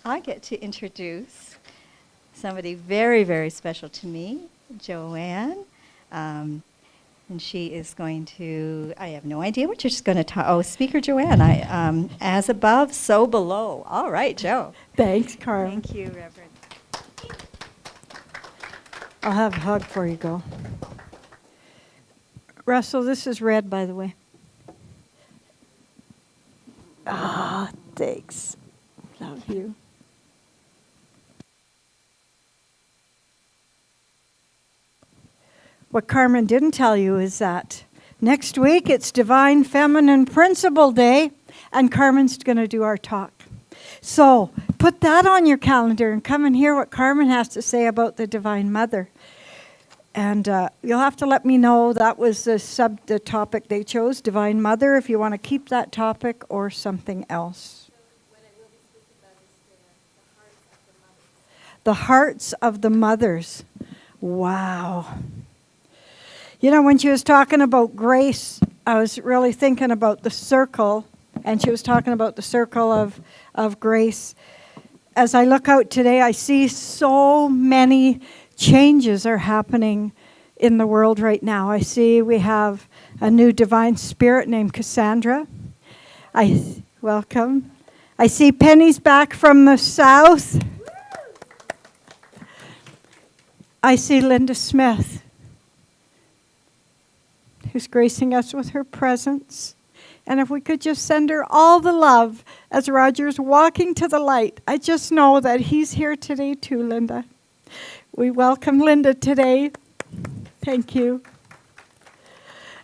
I get to introduce somebody very, very special to me, Joanne. Um, and she is going to, I have no idea what you're just going to talk. Oh, Speaker Joanne, as above, so below. All right, Joe. Thanks, Carl. Thank you, Reverend. I'll have a hug before you go. Russell, this is red, by the way. Ah, thanks. Love you. What Carmen didn't tell you is that next week it's Divine Feminine Principle Day, and Carmen's going to do our talk. So put that on your calendar and come and hear what Carmen has to say about the Divine Mother. And you'll have to let me know. That was the topic they chose, Divine Mother, if you want to keep that topic or something else. The hearts of the mothers. Wow. You know, when she was talking about grace, I was really thinking about the circle, and she was talking about the circle of grace. As I look out today, I see so many changes are happening in the world right now. I see we have a new divine spirit named Cassandra. Welcome. I see Penny's back from the south. I see Linda Smith, who's gracing us with her presence. And if we could just send her all the love as Roger's walking to the light. I just know that he's here today too, Linda. We welcome Linda today. Thank you.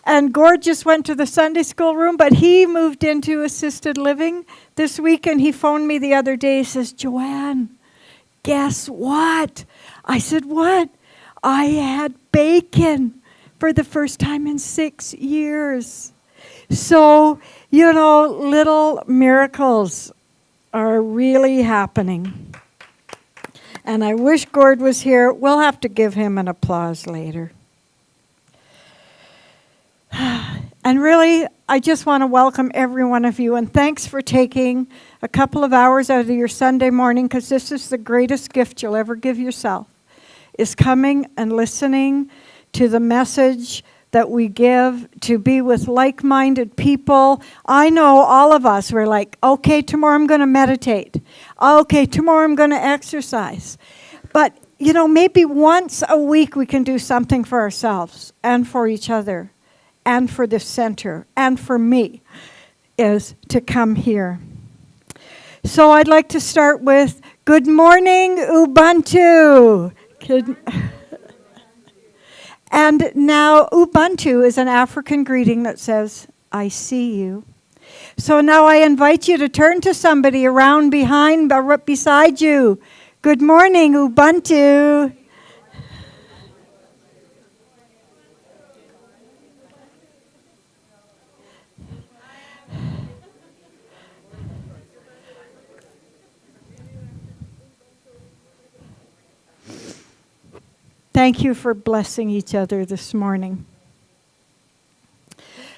And Gord just went to the Sunday school room, but he moved into assisted living this week, and he phoned me the other day. He says, Joanne, guess what? I said, what? I had bacon for the first time in 6 years. So, you know, little miracles are really happening. And I wish Gord was here. We'll have to give him an applause later. And really, I just want to welcome every one of you. And thanks for taking a couple of hours out of your Sunday morning, because this is the greatest gift you'll ever give yourself, is coming and listening to the message that we give, to be with like-minded people. I know all of us, we're like, okay, tomorrow I'm going to meditate. Okay, tomorrow I'm going to exercise. But, you know, maybe once a week we can do something for ourselves and for each other and for the center and for me, is to come here. So I'd like to start with, good morning, Ubuntu. And now Ubuntu is an African greeting that says, I see you. So now I invite you to turn to somebody around behind or right beside you. Good morning, Ubuntu. Thank you for blessing each other this morning.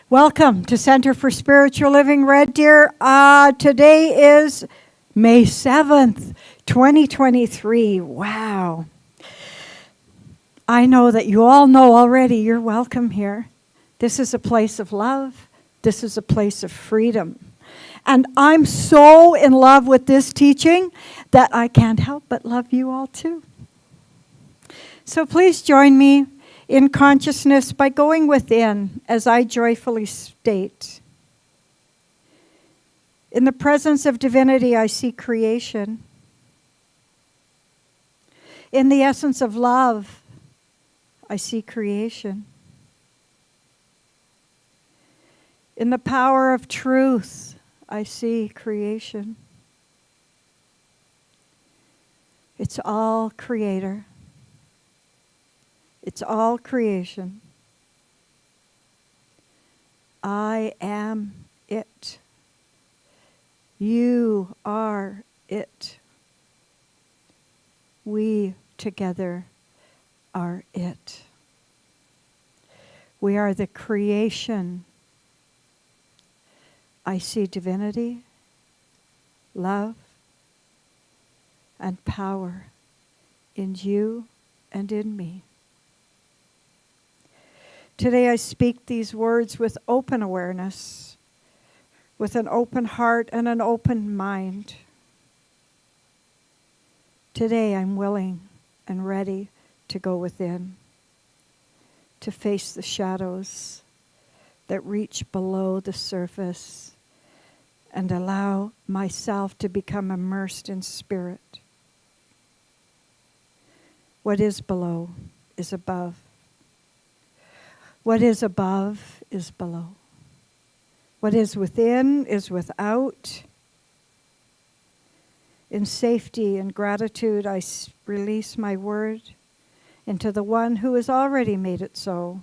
Welcome to Center for Spiritual Living, Red Deer. Today is May 7th, 2023. Wow. I know that you all know already you're welcome here. This is a place of love. This is a place of freedom. And I'm so in love with this teaching that I can't help but love you all too. So please join me in consciousness by going within as I joyfully state. In the presence of divinity, I see creation. In the essence of love, I see creation. In the power of truth, I see creation. It's all creator. It's all creation. I am it. You are it. We together are it. We are the creation. I see divinity, love, and power in you and in me. Today I speak these words with open awareness, with an open heart and an open mind. Today I'm willing and ready to go within, to face the shadows that reach below the surface and allow myself to become immersed in spirit. What is below is above. What is above is below. What is within is without. In safety and gratitude, I release my word into the one who has already made it so.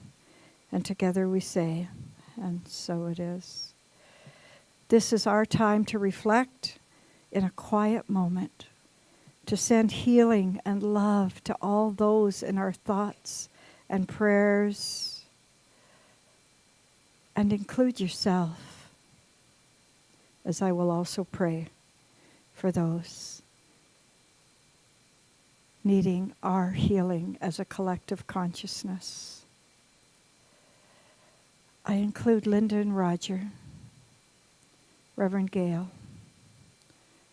And together we say, and so it is. This is our time to reflect in a quiet moment, to send healing and love to all those in our thoughts and prayers. And include yourself, as I will also pray for those needing our healing as a collective consciousness. I include Linda and Roger, Reverend Gail,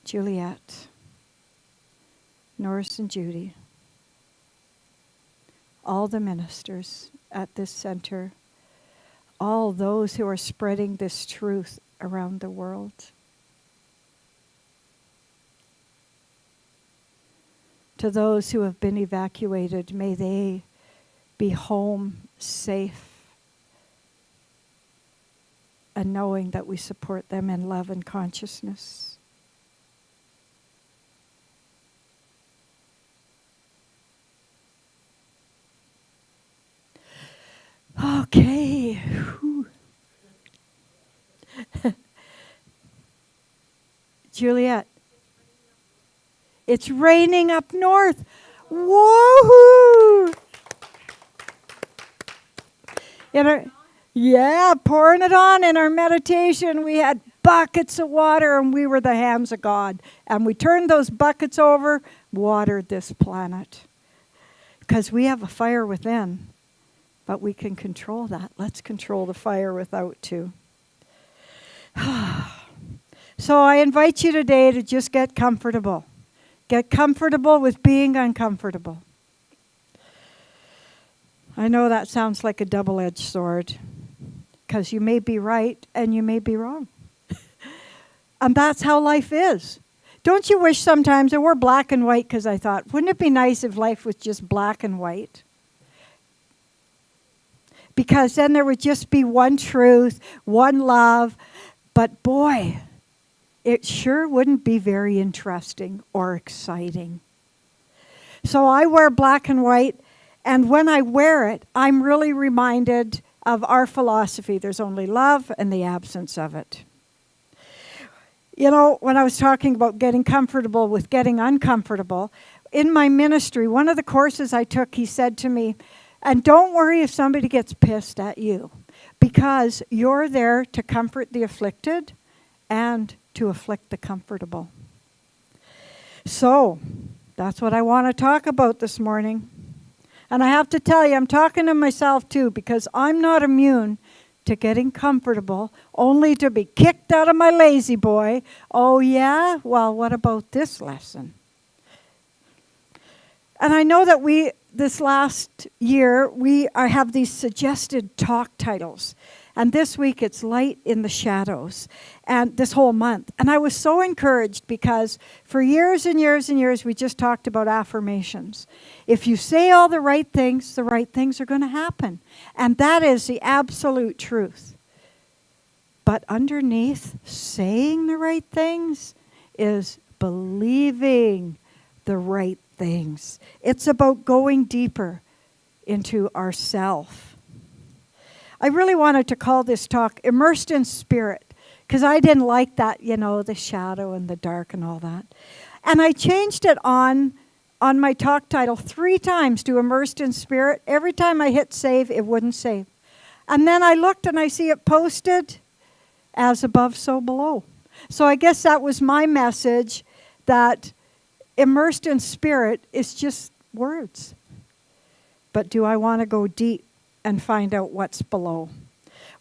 Juliet, Norris and Judy, all the ministers at this center, all those who are spreading this truth around the world. To those who have been evacuated, may they be home safe and knowing that we support them in love and consciousness. Okay. Whew. Juliet. It's raining up north. Woohoo! Pouring it on in our meditation. We had buckets of water and we were the hands of God. And we turned those buckets over, watered this planet. Because we have a fire within. But we can control that. Let's control the fire without too. So I invite you today to just get comfortable. Get comfortable with being uncomfortable. I know that sounds like a double-edged sword, because you may be right and you may be wrong. And that's how life is. Don't you wish sometimes it were black and white? Because I thought, wouldn't it be nice if life was just black and white? Because then there would just be one truth, one love. But boy, it sure wouldn't be very interesting or exciting. So I wear black and white, and when I wear it, I'm really reminded of our philosophy. There's only love and the absence of it. You know, when I was talking about getting comfortable with getting uncomfortable, in my ministry, one of the courses I took, he said to me, and don't worry if somebody gets pissed at you, because you're there to comfort the afflicted and to afflict the comfortable. So, that's what I want to talk about this morning. And I have to tell you, I'm talking to myself too, because I'm not immune to getting comfortable, only to be kicked out of my lazy boy. Oh yeah? Well, what about this lesson? And I know that this last year, I have these suggested talk titles. And this week, it's Light in the Shadows. And this whole month. And I was so encouraged because for years and years and years, we just talked about affirmations. If you say all the right things are going to happen. And that is the absolute truth. But underneath saying the right things is believing the right things. It's about going deeper into ourself. I really wanted to call this talk Immersed in Spirit, because I didn't like that, the shadow and the dark and all that. And I changed it on my talk title 3 times to Immersed in Spirit. Every time I hit save, it wouldn't save. And then I looked and I see it posted as above, so below. So I guess that was my message, that immersed in spirit is just words. But do I want to go deep and find out what's below?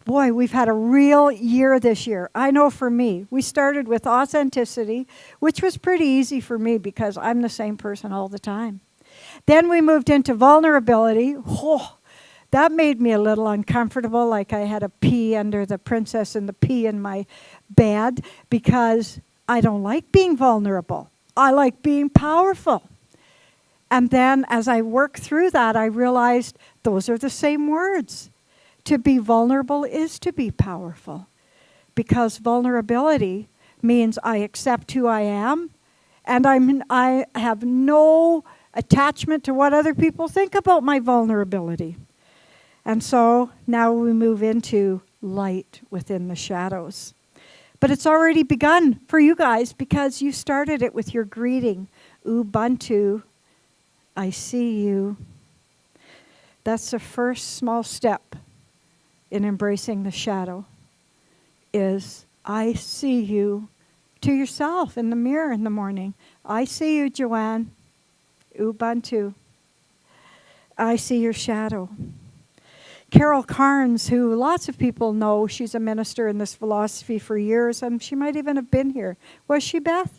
Boy, we've had a real year this year. I know for me, we started with authenticity, which was pretty easy for me because I'm the same person all the time. Then we moved into vulnerability. Oh, that made me a little uncomfortable, like I had a pea under the princess and the pea in my bed, because I don't like being vulnerable. I like being powerful. And then as I worked through that, I realized those are the same words. To be vulnerable is to be powerful, because vulnerability means I accept who I am, and I have no attachment to what other people think about my vulnerability. And so now we move into light within the shadows. But it's already begun for you guys because you started it with your greeting, Ubuntu, I see you. That's the first small step in embracing the shadow, is I see you to yourself in the mirror in the morning. I see you, Joanne. Ubuntu. I see your shadow. Carol Carnes, who lots of people know, she's a minister in this philosophy for years, and she might even have been here. Was she, Beth?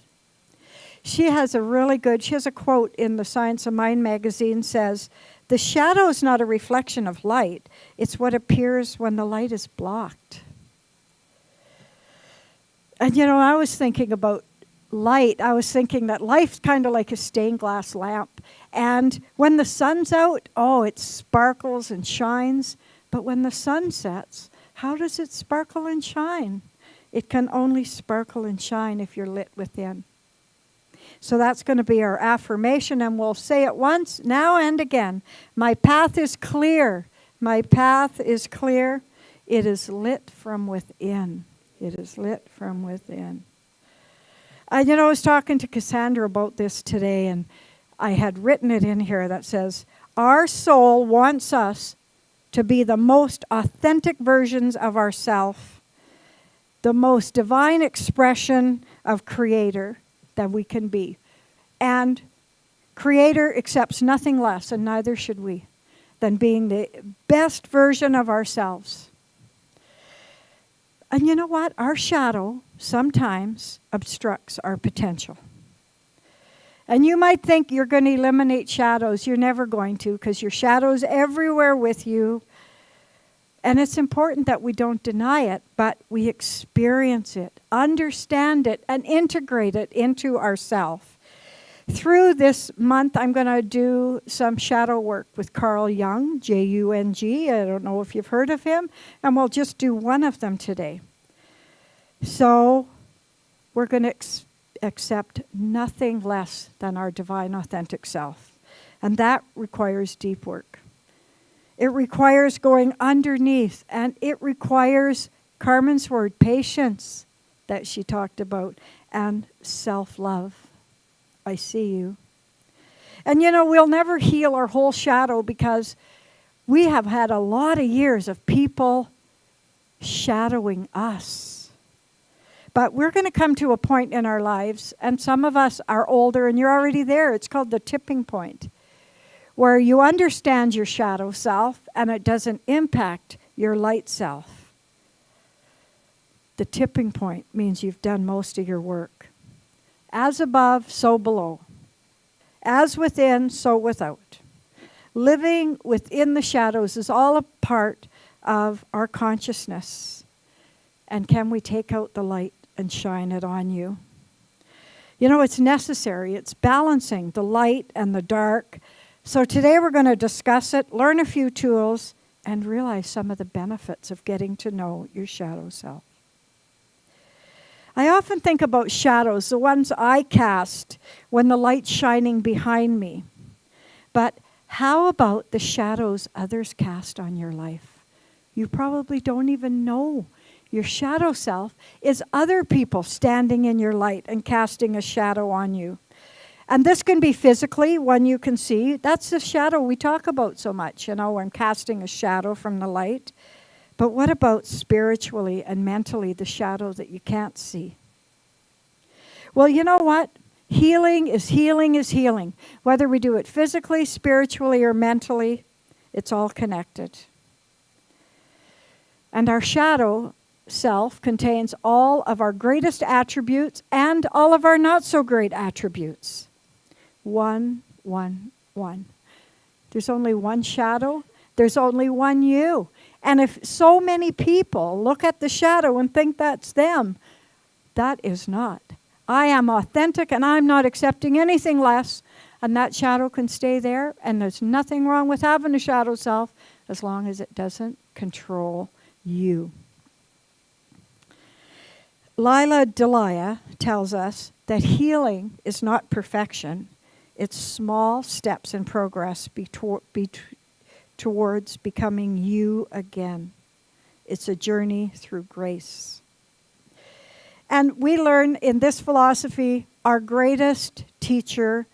She has a quote in the Science of Mind magazine, says, "The shadow is not a reflection of light, it's what appears when the light is blocked." And I was thinking about light. I was thinking that life's kind of like a stained glass lamp. And when the sun's out, it sparkles and shines. But when the sun sets, how does it sparkle and shine? It can only sparkle and shine if you're lit within. So that's going to be our affirmation, and we'll say it once, now and again. My path is clear. My path is clear. It is lit from within. It is lit from within. I was talking to Cassandra about this today, and I had written it in here that says, our soul wants us to be the most authentic versions of ourself, the most divine expression of Creator that we can be. And Creator accepts nothing less, and neither should we, than being the best version of ourselves. And you know what? Our shadow sometimes obstructs our potential. And you might think you're going to eliminate shadows. You're never going to, because your shadow's everywhere with you. And it's important that we don't deny it, but we experience it, understand it, and integrate it into ourself. Through this month, I'm going to do some shadow work with Carl Jung, Jung. I don't know if you've heard of him, and we'll just do one of them today. So we're going to accept nothing less than our divine, authentic self. And that requires deep work. It requires going underneath, and it requires Carmen's word, patience, that she talked about, and self-love. I see you. And we'll never heal our whole shadow because we have had a lot of years of people shadowing us. But we're going to come to a point in our lives, and some of us are older, and you're already there. It's called the tipping point, where you understand your shadow self and it doesn't impact your light self. The tipping point means you've done most of your work. As above, so below. As within, so without. Living within the shadows is all a part of our consciousness. And can we take out the light and shine it on you? It's necessary. It's balancing the light and the dark. So today we're going to discuss it, learn a few tools, and realize some of the benefits of getting to know your shadow self. I often think about shadows, the ones I cast when the light's shining behind me. But how about the shadows others cast on your life? You probably don't even know. Your shadow self is other people standing in your light and casting a shadow on you. And this can be physically, one you can see. That's the shadow we talk about so much, when casting a shadow from the light. But what about spiritually and mentally, the shadow that you can't see? Well, you know what? Healing is healing is healing. Whether we do it physically, spiritually, or mentally, it's all connected. And our shadow self contains all of our greatest attributes and all of our not so great attributes. One. There's only one shadow. There's only one you. And if so many people look at the shadow and think that's them, that is not. I am authentic and I'm not accepting anything less. And that shadow can stay there. And there's nothing wrong with having a shadow self as long as it doesn't control you. Lila Delia tells us that healing is not perfection. It's small steps in progress towards becoming you again. It's a journey through grace. And we learn in this philosophy, our greatest teacher,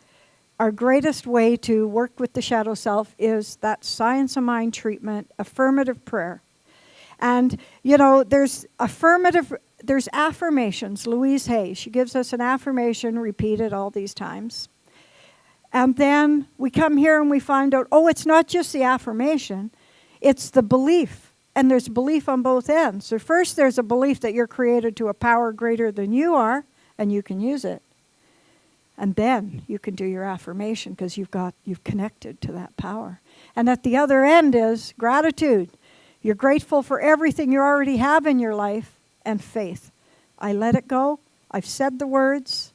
our greatest way to work with the shadow self is that science of mind treatment, affirmative prayer. And, there's affirmations. Louise Hay, she gives us an affirmation repeated all these times. And then we come here and we find out, it's not just the affirmation, it's the belief. And there's belief on both ends. So first there's a belief that you're created to a power greater than you are, and you can use it. And then you can do your affirmation because you've connected to that power. And at the other end is gratitude. You're grateful for everything you already have in your life, and faith. I let it go. I've said the words.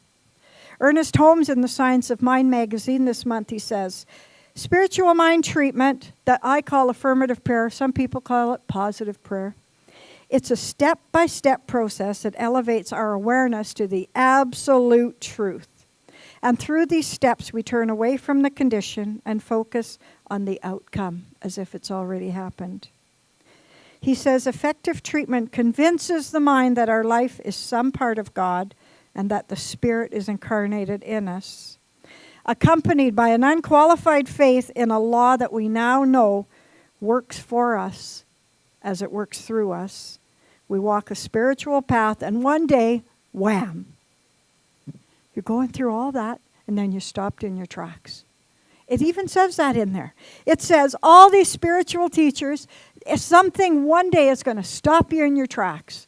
Ernest Holmes in the Science of Mind magazine this month, he says, spiritual mind treatment that I call affirmative prayer, some people call it positive prayer. It's a step-by-step process that elevates our awareness to the absolute truth. And through these steps, we turn away from the condition and focus on the outcome as if it's already happened. He says effective treatment convinces the mind that our life is some part of God and that the Spirit is incarnated in us. Accompanied by an unqualified faith in a law that we now know works for us as it works through us. We walk a spiritual path and one day, wham! You're going through all that and then you're stopped in your tracks. It even says that in there. It says all these spiritual teachers, something one day is going to stop you in your tracks.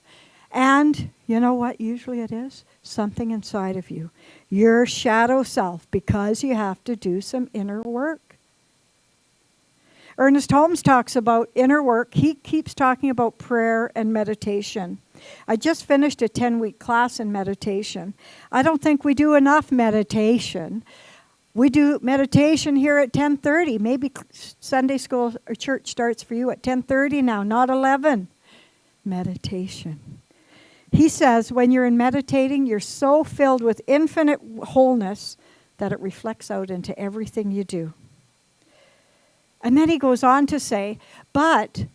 And you know what usually it is? Something inside of you. Your shadow self, because you have to do some inner work. Ernest Holmes talks about inner work. He keeps talking about prayer and meditation. I just finished a 10-week class in meditation. I don't think we do enough meditation. We do meditation here at 10:30. Maybe Sunday school or church starts for you at 10:30 now, not 11. Meditation. He says when you're in meditating, you're so filled with infinite wholeness that it reflects out into everything you do. And then he goes on to say, but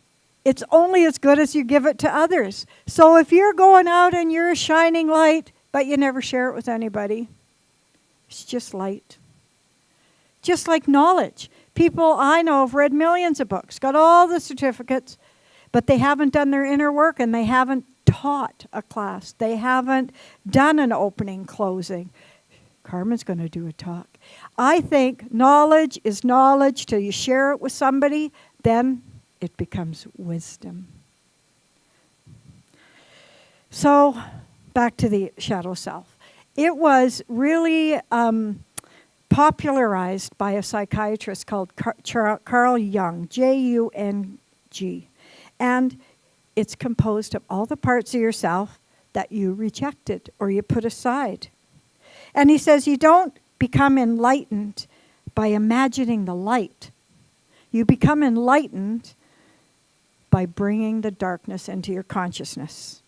it's only as good as you give it to others. So if you're going out and you're a shining light, but you never share it with anybody, it's just light. Just like knowledge. People I know have read millions of books, got all the certificates, but they haven't done their inner work and they haven't taught a class. They haven't done an opening, closing. Carmen's going to do a talk. I think knowledge is knowledge till you share it with somebody, then it becomes wisdom. So, back to the shadow self. It was really popularized by a psychiatrist called Carl Jung, Jung. And it's composed of all the parts of yourself that you rejected or you put aside. And he says you don't become enlightened by imagining the light. You become enlightened by bringing the darkness into your consciousness.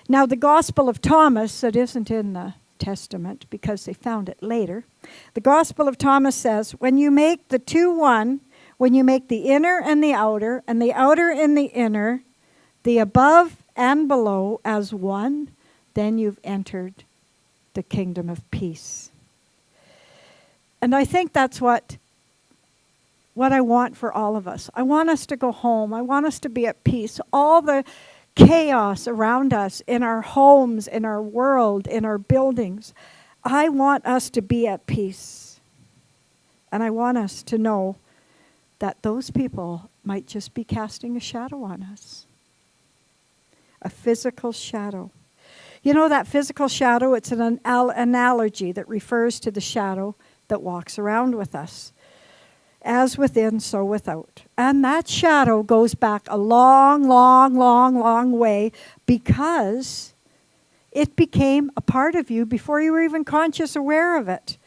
Now, the Gospel of Thomas, that isn't in the Testament because they found it later. The Gospel of Thomas says, when you make the two one, when you make the inner and the outer and the inner, the above and below as one, then you've entered the kingdom of peace. And I think that's what I want for all of us. I want us to go home. I want us to be at peace. All the chaos around us in our homes, in our world, in our buildings. I want us to be at peace. And I want us to know that those people might just be casting a shadow on us. A physical shadow. You know, that physical shadow, it's an analogy that refers to the shadow that walks around with us. As within, so without. And that shadow goes back a long, long, long, long way because it became a part of you before you were even conscious aware of it.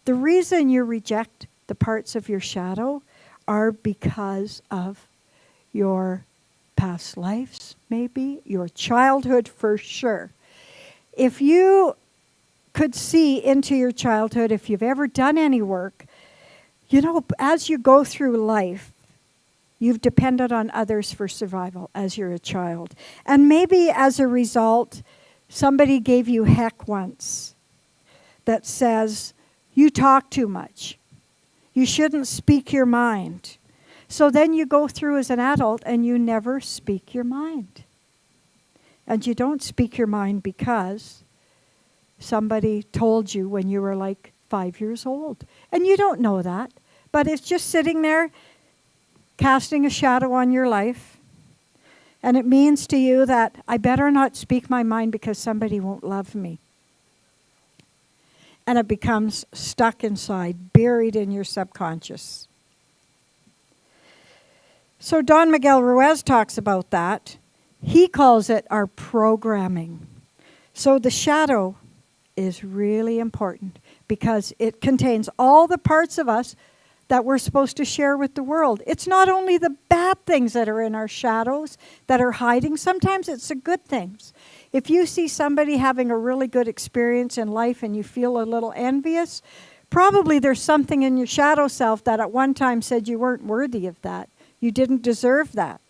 The reason you reject the parts of your shadow are because of your past lives, maybe, your childhood for sure. If you could see into your childhood, if you've ever done any work, you know, as you go through life, you've depended on others for survival as you're a child. And maybe as a result, somebody gave you heck once that says, you talk too much. You shouldn't speak your mind. So then you go through as an adult and you never speak your mind. And you don't speak your mind because somebody told you when you were like 5 years old. And you don't know that. But it's just sitting there casting a shadow on your life. And it means to you that I better not speak my mind because somebody won't love me. And it becomes stuck inside, buried in your subconscious. So Don Miguel Ruiz talks about that. He calls it our programming. So the shadow is really important because it contains all the parts of us that we're supposed to share with the world. It's not only the bad things that are in our shadows that are hiding. Sometimes it's the good things. If you see somebody having a really good experience in life and you feel a little envious, probably there's something in your shadow self that at one time said you weren't worthy of that. You didn't deserve that.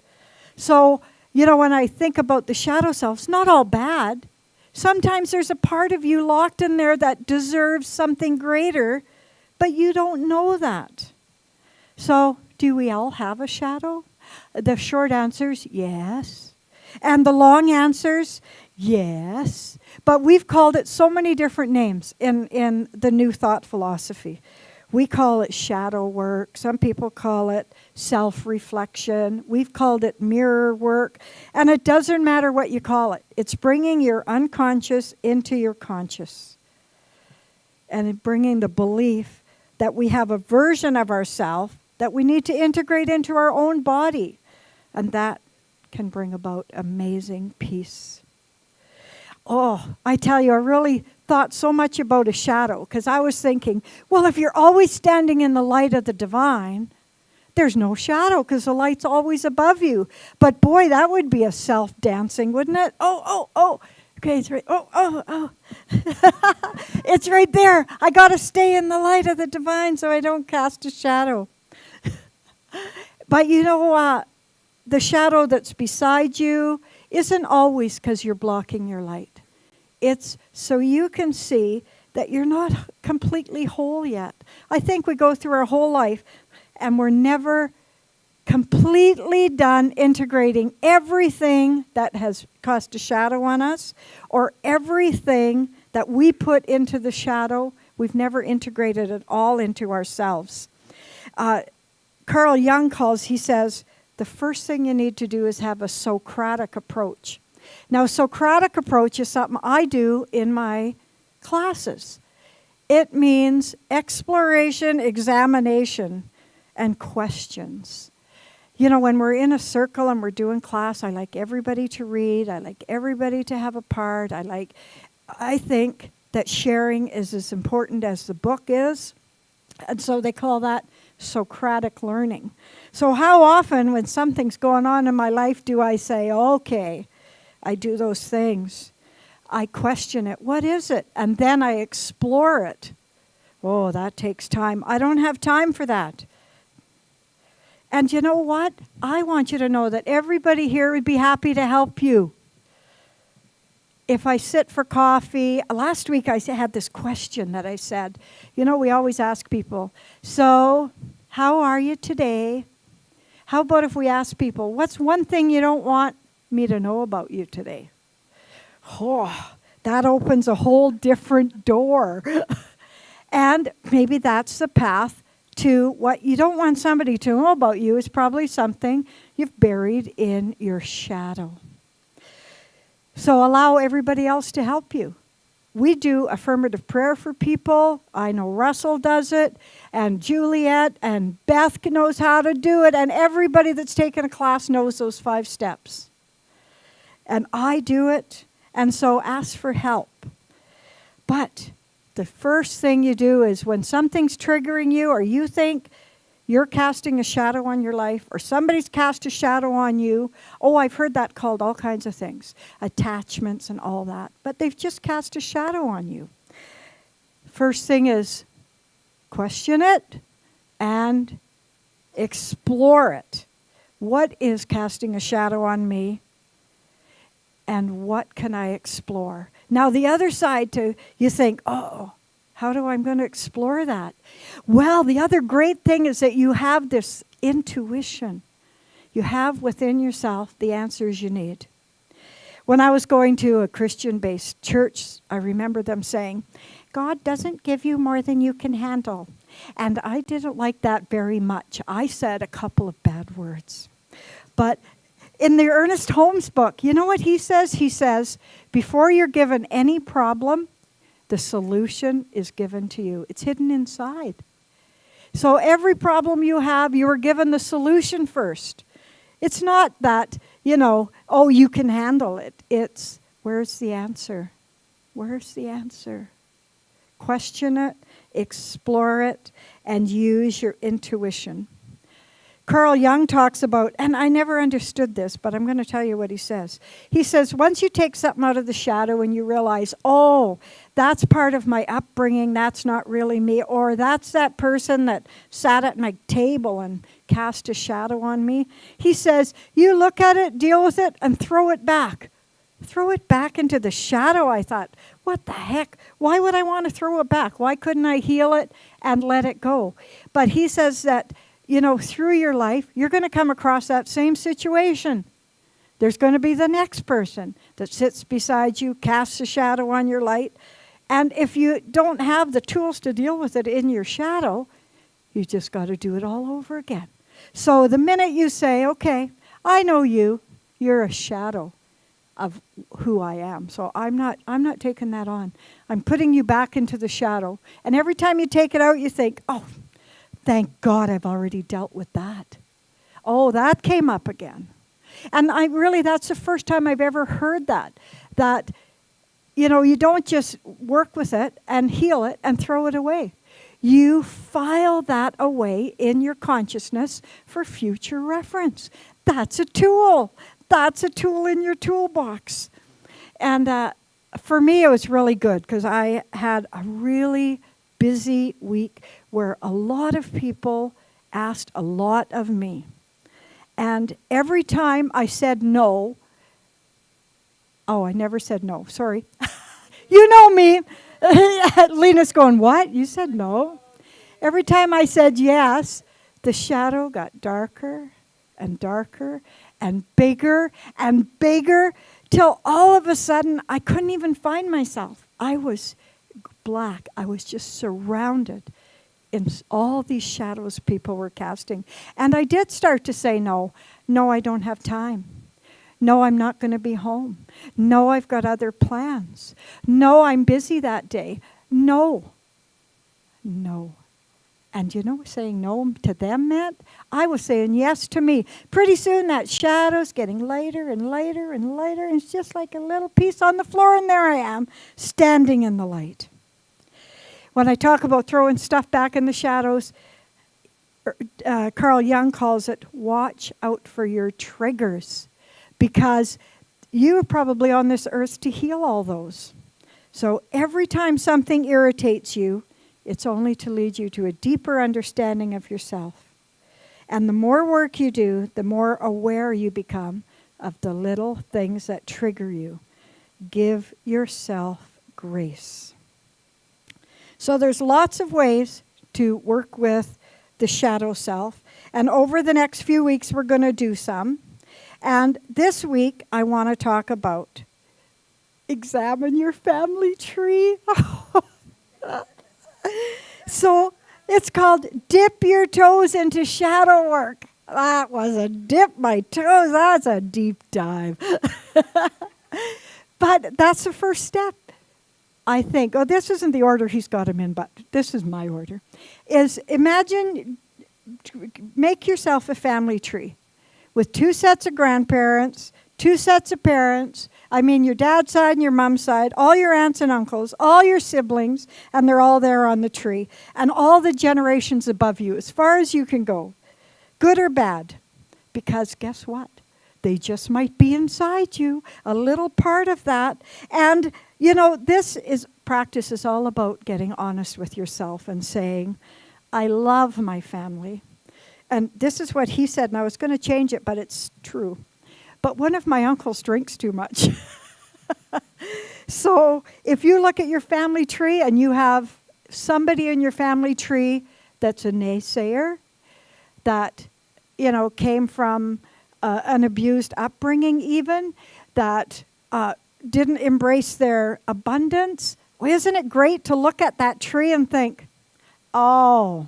So, you know, when I think about the shadow self, it's not all bad. Sometimes there's a part of you locked in there that deserves something greater, but you don't know that. So, do we all have a shadow? The short answer's yes. And the long answer's yes. But we've called it so many different names in the New Thought philosophy. We call it shadow work. Some people call it self-reflection. We've called it mirror work. And it doesn't matter what you call it. It's bringing your unconscious into your conscious. And bringing the belief that we have a version of ourselves that we need to integrate into our own body. And that can bring about amazing peace. Oh, I tell you, I really thought so much about a shadow because I was thinking, well, if you're always standing in the light of the divine, there's no shadow because the light's always above you. But boy, that would be a self-dancing, wouldn't it? Oh. Okay, it's right. Oh. It's right there. I got to stay in the light of the divine so I don't cast a shadow. But you know, the shadow that's beside you isn't always because you're blocking your light. It's so you can see that you're not completely whole yet. I think we go through our whole life and we're never completely done integrating everything that has cast a shadow on us or everything that we put into the shadow. We've never integrated it all into ourselves. Carl Jung he says, the first thing you need to do is have a Socratic approach. Now, Socratic approach is something I do in my classes. It means exploration, examination, and questions. You know, when we're in a circle and we're doing class, I like everybody to read. I like everybody to have a part. I think that sharing is as important as the book is. And so they call that Socratic learning. So how often when something's going on in my life do I say, okay, I do those things. I question it. What is it? And then I explore it. Oh, that takes time. I don't have time for that. And you know what? I want you to know that everybody here would be happy to help you. If I sit for coffee, last week I had this question that I said, you know, we always ask people, so how are you today? How about if we ask people, what's one thing you don't want me to know about you today? Oh, That opens a whole different door. And maybe that's the path to what you don't want somebody to know about you is probably something you've buried in your shadow. So allow everybody else to help you. We do affirmative prayer for people. I know Russell does it, and Juliet, and Beth knows how to do it, and everybody that's taken a class knows those 5 steps. And I do it, and so ask for help. But the first thing you do is when something's triggering you, or you think you're casting a shadow on your life, or somebody's cast a shadow on you. Oh, I've heard that called all kinds of things, attachments and all that. But they've just cast a shadow on you. First thing is question it and explore it. What is casting a shadow on me? And what can I explore? Now the other side to, you think, oh, how do I going to explore that? Well, the other great thing is that you have this intuition. You have within yourself the answers you need. When I was going to a Christian-based church, I remember them saying, God doesn't give you more than you can handle. And I didn't like that very much. I said a couple of bad words. But in the Ernest Holmes book, you know what he says? He says, before you're given any problem, the solution is given to you. It's hidden inside. So every problem you have, you are given the solution first. It's not that, oh, you can handle it. It's, where's the answer? Where's the answer? Question it, explore it, and use your intuition. Carl Jung talks about, and I never understood this, but I'm going to tell you what he says. He says, once you take something out of the shadow and you realize, oh, that's part of my upbringing, that's not really me, or that's that person that sat at my table and cast a shadow on me. He says, you look at it, deal with it, and throw it back. Throw it back into the shadow. I thought, what the heck? Why would I want to throw it back? Why couldn't I heal it and let it go? But he says that, through your life, you're going to come across that same situation. There's going to be the next person that sits beside you, casts a shadow on your light. And if you don't have the tools to deal with it in your shadow, you just got to do it all over again. So the minute you say, okay, I know you're a shadow of who I am. So I'm not taking that on. I'm putting you back into the shadow. And every time you take it out, you think, oh, thank God I've already dealt with that. Oh, that came up again. And that's the first time I've ever heard that you don't just work with it and heal it and throw it away. You file that away in your consciousness for future reference. That's a tool. That's a tool in your toolbox. And for me, it was really good because I had a really busy week where a lot of people asked a lot of me. And every time I said no, I never said no, sorry. You know me. Lena's going, what? You said no? Every time I said yes, the shadow got darker and darker and bigger, till all of a sudden I couldn't even find myself. I was black. I was just surrounded in all these shadows people were casting. And I did start to say no. No, I don't have time. No, I'm not going to be home. No, I've got other plans. No, I'm busy that day. No. And saying no to them meant I was saying yes to me. Pretty soon that shadow's getting lighter and lighter and lighter. And it's just like a little piece on the floor, and there I am, standing in the light. When I talk about throwing stuff back in the shadows, Carl Jung calls it watch out for your triggers, because you are probably on this earth to heal all those. So every time something irritates you, it's only to lead you to a deeper understanding of yourself. And the more work you do, the more aware you become of the little things that trigger you. Give yourself grace. So there's lots of ways to work with the shadow self. And over the next few weeks, we're going to do some. And this week, I want to talk about, examine your family tree. So it's called Dip Your Toes into Shadow Work. That was a dip my toes. That's a deep dive. But that's the first step, I think. Oh, this isn't the order he's got them in, but this is my order. Is imagine, make yourself a family tree with 2 sets of grandparents, 2 sets of parents. I mean, your dad's side and your mom's side, all your aunts and uncles, all your siblings, and they're all there on the tree. And all the generations above you, as far as you can go, good or bad. Because guess what? They just might be inside you, a little part of that. And, practice is all about getting honest with yourself and saying, I love my family. And this is what he said, and I was going to change it, but it's true. But one of my uncles drinks too much. So if you look at your family tree and you have somebody in your family tree that's a naysayer, that, came from an abused upbringing even, that didn't embrace their abundance, well, isn't it great to look at that tree and think, oh,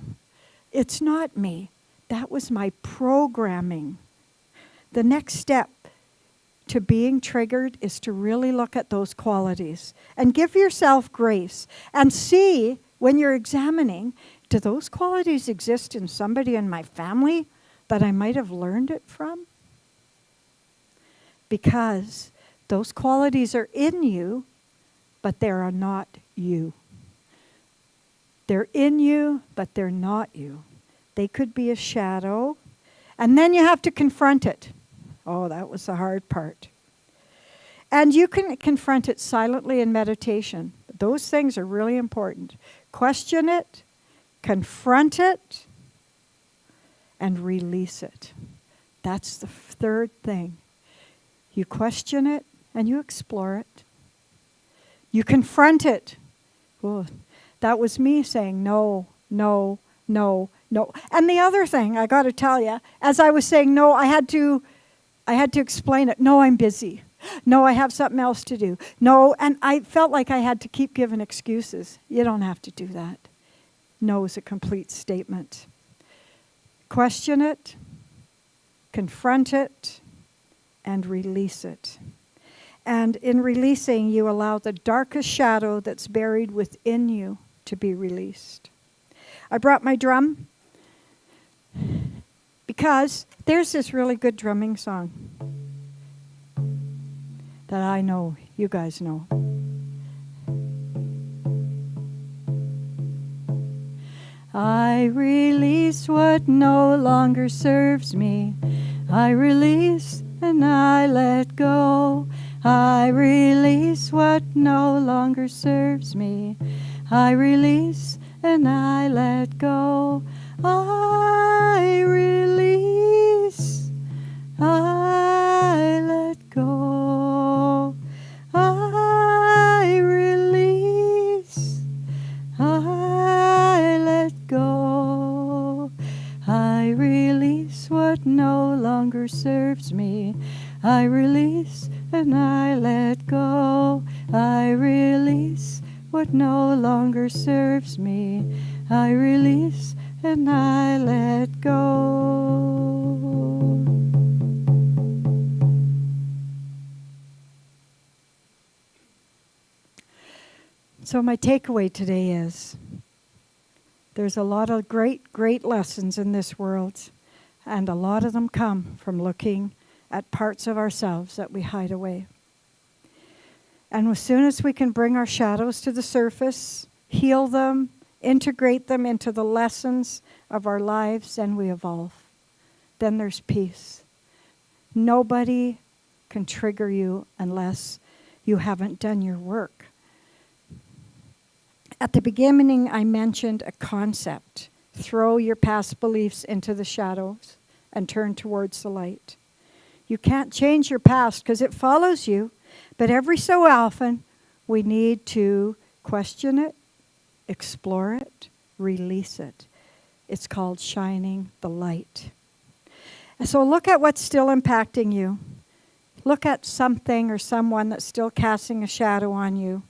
it's not me. That was my programming. The next step to being triggered is to really look at those qualities and give yourself grace and see when you're examining, do those qualities exist in somebody in my family that I might have learned it from? Because those qualities are in you, but they are not you. They're in you, but they're not you. They could be a shadow, and then you have to confront it. Oh, that was the hard part. And you can confront it silently in meditation. Those things are really important. Question it, confront it, and release it. That's the third thing. You question it and you explore it. You confront it. Oh, that was me saying no, no, no, no. And the other thing, I got to tell you, as I was saying no, I had to explain it. No, I'm busy. No, I have something else to do. No, and I felt like I had to keep giving excuses. You don't have to do that. No is a complete statement. Question it, confront it, and release it. And in releasing, you allow the darkest shadow that's buried within you to be released. I brought my drum because there's this really good drumming song that I know you guys know. I release what no longer serves me. I release and I let go. I release what no longer serves me. I release and I let go. I release. I let go. I release. I let go. I release what no longer serves me. I release and I let go. I release what no longer serves me. I release and I let go. So my takeaway today is there's a lot of great, great lessons in this world, and a lot of them come from looking at parts of ourselves that we hide away. And as soon as we can bring our shadows to the surface, heal them, integrate them into the lessons of our lives, then we evolve. Then there's peace. Nobody can trigger you unless you haven't done your work. At the beginning, I mentioned a concept. Throw your past beliefs into the shadows and turn towards the light. You can't change your past because it follows you, but every so often, we need to question it, explore it, release it. It's called shining the light. And so look at what's still impacting you. Look at something or someone that's still casting a shadow on you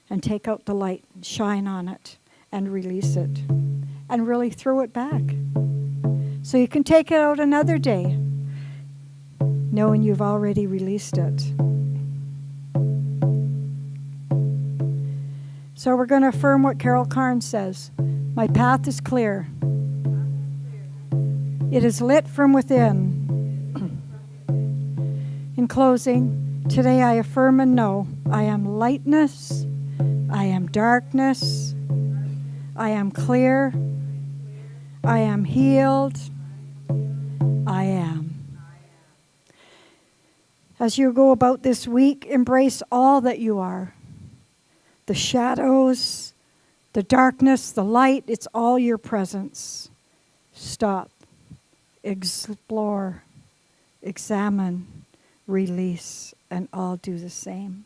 and take out the light, shine on it, and release it. And really throw it back. So you can take it out another day, knowing you've already released it. So we're going to affirm what Carol Carnes says. My path is clear. It is lit from within. In closing, today I affirm and know I am lightness, I am darkness, I am clear, I am healed, I am. As you go about this week, embrace all that you are. The shadows, the darkness, the light, it's all your presence. Stop, explore, examine, release, and all do the same.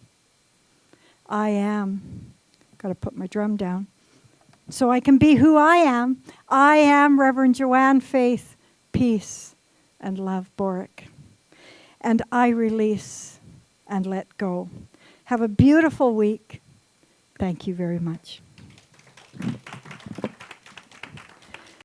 I am. Got to put my drum down. So I can be who I am. I am Reverend Joanne Faith, Peace, and Love Boruck. And I release and let go. Have a beautiful week. Thank you very much.